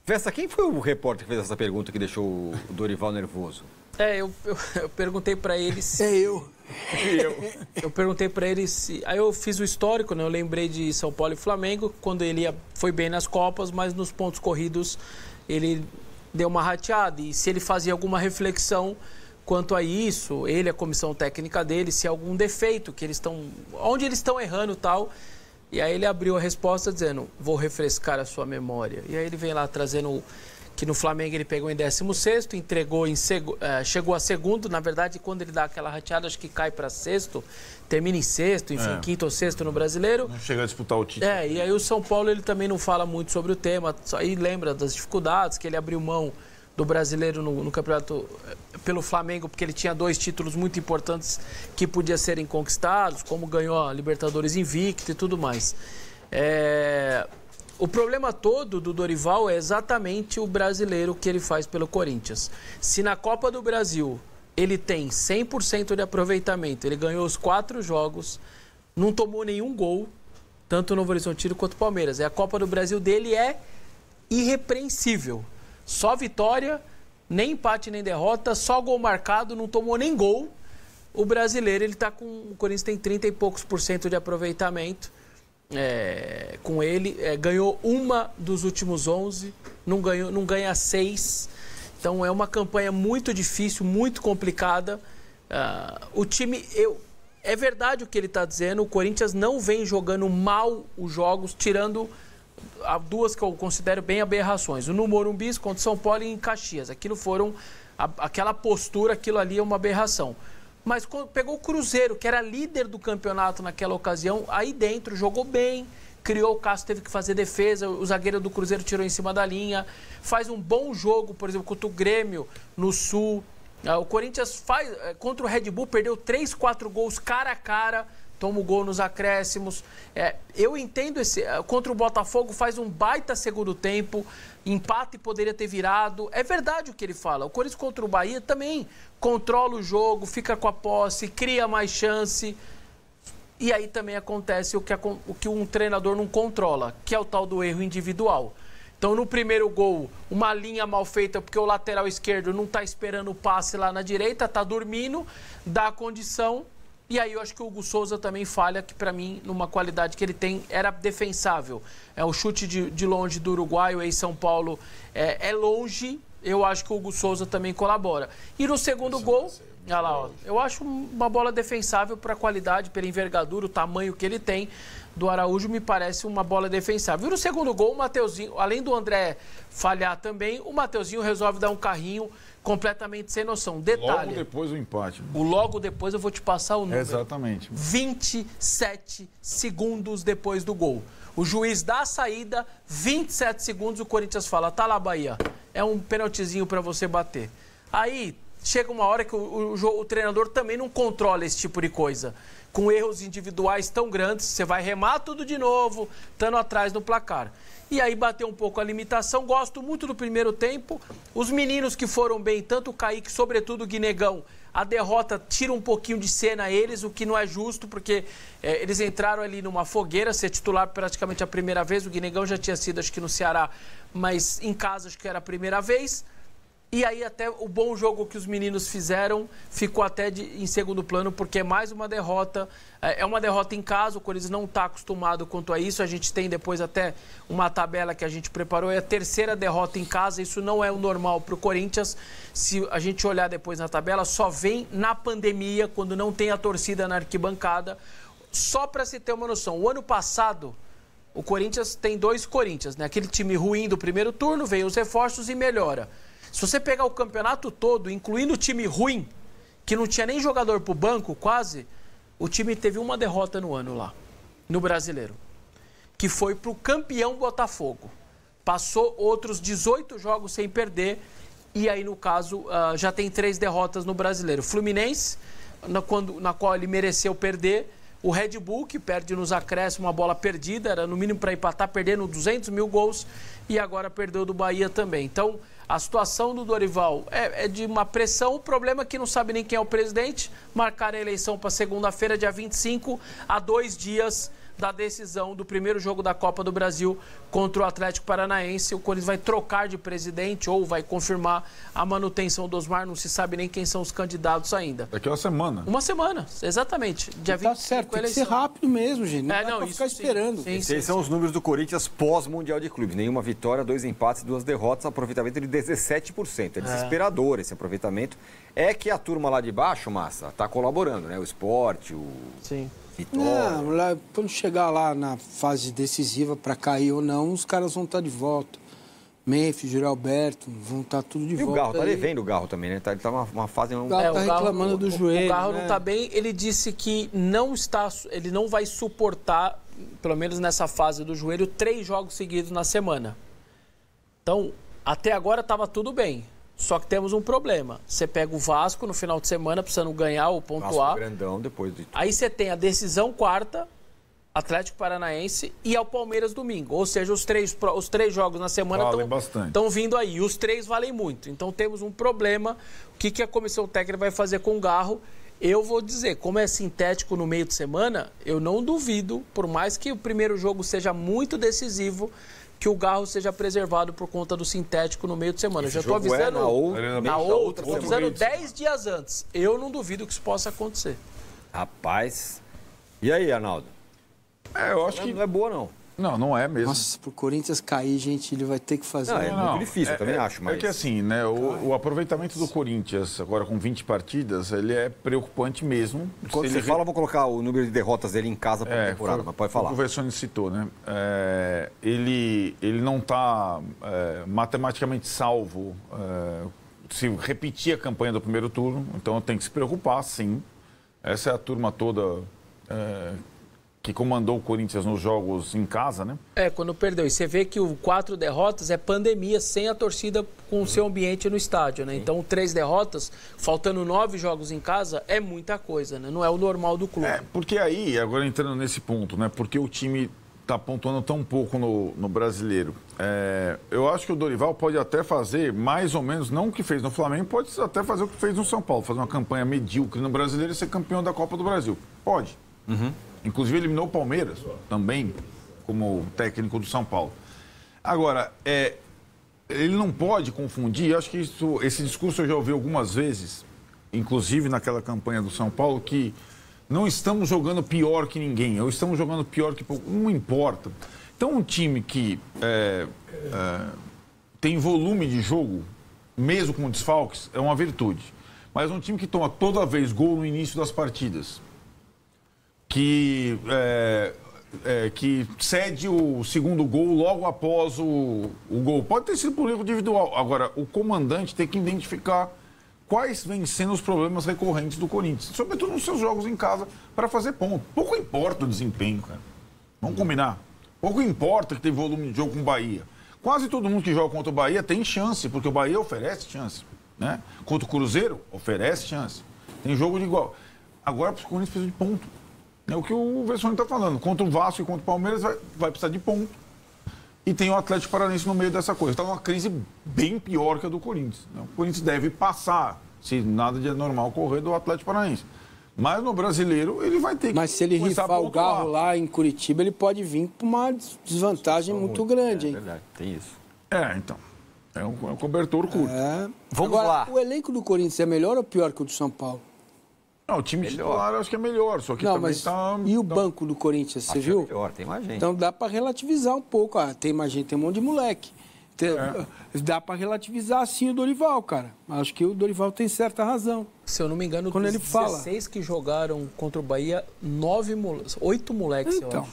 Vesta, quem foi o repórter que fez essa pergunta que deixou o Dorival nervoso? Eu perguntei para ele se... Eu perguntei para ele se... Aí eu fiz o histórico, né? Eu lembrei de São Paulo e Flamengo, quando ele foi bem nas Copas, mas nos pontos corridos ele deu uma rateada. E se ele fazia alguma reflexão quanto a isso, ele, a comissão técnica dele, se há algum defeito, que eles estão... onde eles estão errando e tal. E aí ele abriu a resposta dizendo, vou refrescar a sua memória. E aí ele vem lá trazendo... que no Flamengo ele pegou em 16º, entregou chegou a segundo. Na verdade, quando ele dá aquela rateada, acho que cai para sexto, termina em sexto, enfim, quinto ou sexto no Brasileiro. Não chega a disputar o título. E aí o São Paulo ele também não fala muito sobre o tema, só aí lembra das dificuldades, que ele abriu mão do Brasileiro no campeonato pelo Flamengo, porque ele tinha 2 títulos muito importantes que podiam serem conquistados, como ganhou a Libertadores invicto e tudo mais. O problema todo do Dorival é exatamente o brasileiro que ele faz pelo Corinthians. Se na Copa do Brasil ele tem 100% de aproveitamento, ele ganhou os 4 jogos, não tomou nenhum gol, tanto no Novo Horizontino quanto o Palmeiras. A Copa do Brasil dele é irrepreensível. Só vitória, nem empate nem derrota, só gol marcado, não tomou nem gol. O brasileiro, o Corinthians tem 30 e poucos % de aproveitamento. Com ele, ganhou uma dos últimos 11, não ganha 6. Então é uma campanha muito difícil, muito complicada. O time, é verdade o que ele está dizendo, o Corinthians não vem jogando mal os jogos, tirando 2 que eu considero bem aberrações. No Morumbi contra São Paulo e em Caxias. Aquela postura, aquilo ali é uma aberração. Mas quando pegou o Cruzeiro, que era líder do campeonato naquela ocasião, aí dentro jogou bem, criou o Cássio, teve que fazer defesa, o zagueiro do Cruzeiro tirou em cima da linha, faz um bom jogo, por exemplo, contra o Grêmio no Sul. O Corinthians contra o Red Bull, perdeu 3, 4 gols cara a cara, toma o gol nos acréscimos. Eu entendo contra o Botafogo faz um baita segundo tempo, empata e poderia ter virado. É verdade o que ele fala. O Corinthians contra o Bahia também controla o jogo, fica com a posse, cria mais chance. E aí também acontece o que um treinador não controla, que é o tal do erro individual. Então, no primeiro gol, uma linha mal feita, porque o lateral esquerdo não está esperando o passe lá na direita, está dormindo, dá a condição. E aí eu acho que o Hugo Souza também falha, que para mim, numa qualidade que ele tem, era defensável. O chute de longe do Uruguai, o ex-São Paulo, é longe. Eu acho que o Hugo Souza também colabora. E no segundo gol, olha lá, ó, eu acho uma bola defensável para a qualidade, pela envergadura, o tamanho que ele tem do Araújo, me parece uma bola defensável. E no segundo gol, o Mateuzinho, além do André falhar também, o Mateuzinho resolve dar um carrinho completamente sem noção. Detalhe. Logo depois do empate. Logo depois eu vou te passar o número. Exatamente. 27 segundos depois do gol. O juiz dá a saída, 27 segundos, o Corinthians fala, tá lá, Bahia, é um pênaltizinho para você bater. Aí chega uma hora que o treinador também não controla esse tipo de coisa. Com erros individuais tão grandes, você vai remar tudo de novo, estando atrás no placar. E aí bateu um pouco a limitação. Gosto muito do primeiro tempo. Os meninos que foram bem, tanto o Kaique, sobretudo o Guinegão, a derrota tira um pouquinho de cena a eles, o que não é justo, porque eles entraram ali numa fogueira, ser titular praticamente a primeira vez. O Guinegão já tinha sido, acho que no Ceará, mas em casa acho que era a primeira vez. E aí até o bom jogo que os meninos fizeram ficou até em segundo plano, porque é mais uma derrota. É uma derrota em casa, o Corinthians não está acostumado quanto a isso. A gente tem depois até uma tabela que a gente preparou, é a 3ª derrota em casa. Isso não é o normal para o Corinthians. Se a gente olhar depois na tabela, só vem na pandemia, quando não tem a torcida na arquibancada. Só para se ter uma noção, o ano passado, o Corinthians tem 2 Corinthians, né? Aquele time ruim do primeiro turno, vem os reforços e melhora. Se você pegar o campeonato todo, incluindo o time ruim, que não tinha nem jogador pro banco, quase, o time teve uma derrota no ano lá, no Brasileiro, que foi pro campeão Botafogo. Passou outros 18 jogos sem perder, e aí, no caso, já tem 3 derrotas no Brasileiro. Fluminense, na qual ele mereceu perder. O Red Bull, que perde nos acréscimos uma bola perdida, era no mínimo para empatar, perdendo 200 mil gols, e agora perdeu do Bahia também. Então, a situação do Dorival é de uma pressão. O problema é que não sabe nem quem é o presidente. Marcaram a eleição para segunda-feira, dia 25, a 2 dias da decisão do primeiro jogo da Copa do Brasil contra o Atlético Paranaense. O Corinthians vai trocar de presidente ou vai confirmar a manutenção do Osmar. Não se sabe nem quem são os candidatos ainda. Daqui a uma semana. Uma semana, exatamente. Dia 25, tá certo, tem que ser rápido mesmo, gente. Não dá pra ficar esperando. Esses são os números do Corinthians pós-Mundial de Clubes. Nenhuma vitória, 2 empates e 2 derrotas, aproveitamento de 17%. É desesperador esse aproveitamento. É que a turma lá de baixo, Massa, tá colaborando, né? O Sport, o Vitória. Não, lá, quando chegar lá na fase decisiva para cair ou não, os caras vão estar de volta. Memphis, Júlio Alberto, vão estar tudo de volta. E o Garro tá devendo o Garro também, né? Ele tá numa fase... O Garro tá reclamando do joelho. O Garro né? não tá bem. Ele disse que ele não vai suportar, pelo menos nessa fase do joelho, 3 jogos seguidos na semana. Então, até agora estava tudo bem. Só que temos um problema. Você pega o Vasco no final de semana, precisando ganhar ou pontuar. Vasco grandão depois de tudo. Aí você tem a decisão quarta, Atlético Paranaense e ao Palmeiras domingo. Ou seja, os três jogos na semana estão vindo aí. E os 3 valem muito. Então temos um problema. O que a comissão técnica vai fazer com o Garro? Eu vou dizer, como é sintético no meio de semana, eu não duvido, por mais que o primeiro jogo seja muito decisivo, que o Garro seja preservado por conta do sintético no meio de semana. Eu já estou avisando, estou avisando 10 dias antes. Eu não duvido que isso possa acontecer. Rapaz. E aí, Arnaldo? Eu acho que não é boa, não. Não é mesmo. Nossa, pro Corinthians cair, gente, ele vai ter que fazer... É muito difícil, eu também acho. Mas... É que assim, né, o aproveitamento do Corinthians, agora com 20 partidas, ele é preocupante mesmo. Quando você fala, vou colocar o número de derrotas dele em casa para a temporada, mas pode falar. O Vessone citou, né? Ele não está matematicamente salvo se repetir a campanha do primeiro turno, então tem que se preocupar, sim. Essa é a turma toda... que comandou o Corinthians nos jogos em casa, né? Quando perdeu. E você vê que o 4 derrotas é pandemia sem a torcida com o seu ambiente no estádio, né? Sim. Então, 3 derrotas, faltando 9 jogos em casa, é muita coisa, né? Não é o normal do clube. Porque aí, agora entrando nesse ponto, né? Porque o time está pontuando tão pouco no brasileiro. Eu acho que o Dorival pode até fazer mais ou menos, não o que fez no Flamengo, pode até fazer o que fez no São Paulo, fazer uma campanha medíocre no brasileiro e ser campeão da Copa do Brasil. Pode. Inclusive eliminou o Palmeiras também, como técnico do São Paulo. Agora, ele não pode confundir, acho que esse discurso eu já ouvi algumas vezes, inclusive naquela campanha do São Paulo, que não estamos jogando pior que ninguém, ou estamos jogando pior que... Não importa. Então, um time que tem volume de jogo, mesmo com desfalques, é uma virtude. Mas um time que toma toda vez gol no início das partidas, que cede o segundo gol logo após o gol. Pode ter sido por erro individual. Agora, o comandante tem que identificar quais vêm sendo os problemas recorrentes do Corinthians, sobretudo nos seus jogos em casa, para fazer ponto. Pouco importa o desempenho, cara. Vamos combinar. Pouco importa que tem volume de jogo com o Bahia. Quase todo mundo que joga contra o Bahia tem chance, porque o Bahia oferece chance. Né? Contra o Cruzeiro, oferece chance. Tem jogo de igual. Agora, para os Corinthians precisam de ponto. É o que o Vessone está falando. Contra o Vasco e contra o Palmeiras vai precisar de ponto. E tem o Atlético Paranaense no meio dessa coisa. Está numa crise bem pior que a do Corinthians. O Corinthians deve passar, se nada de anormal ocorrer, do Atlético Paranaense. Mas no brasileiro ele vai ter que... Mas se ele rifar o Garro lá em Curitiba, ele pode vir com uma desvantagem muito grande, hein? É verdade, tem isso. Então. É um cobertor curto. Vamos Agora, lá. O elenco do Corinthians é melhor ou pior que o do São Paulo? Não, o time titular eu acho que é melhor, só que não, também mas está... E o banco do Corinthians, você viu? É melhor, tem mais gente. Então dá para relativizar um pouco. Tem mais gente, tem um monte de moleque. Dá para relativizar sim o Dorival, cara. Acho que o Dorival tem certa razão. Se eu não me engano, quando dos ele fala 16 que jogaram contra o Bahia, 8 moleques, então, eu acho.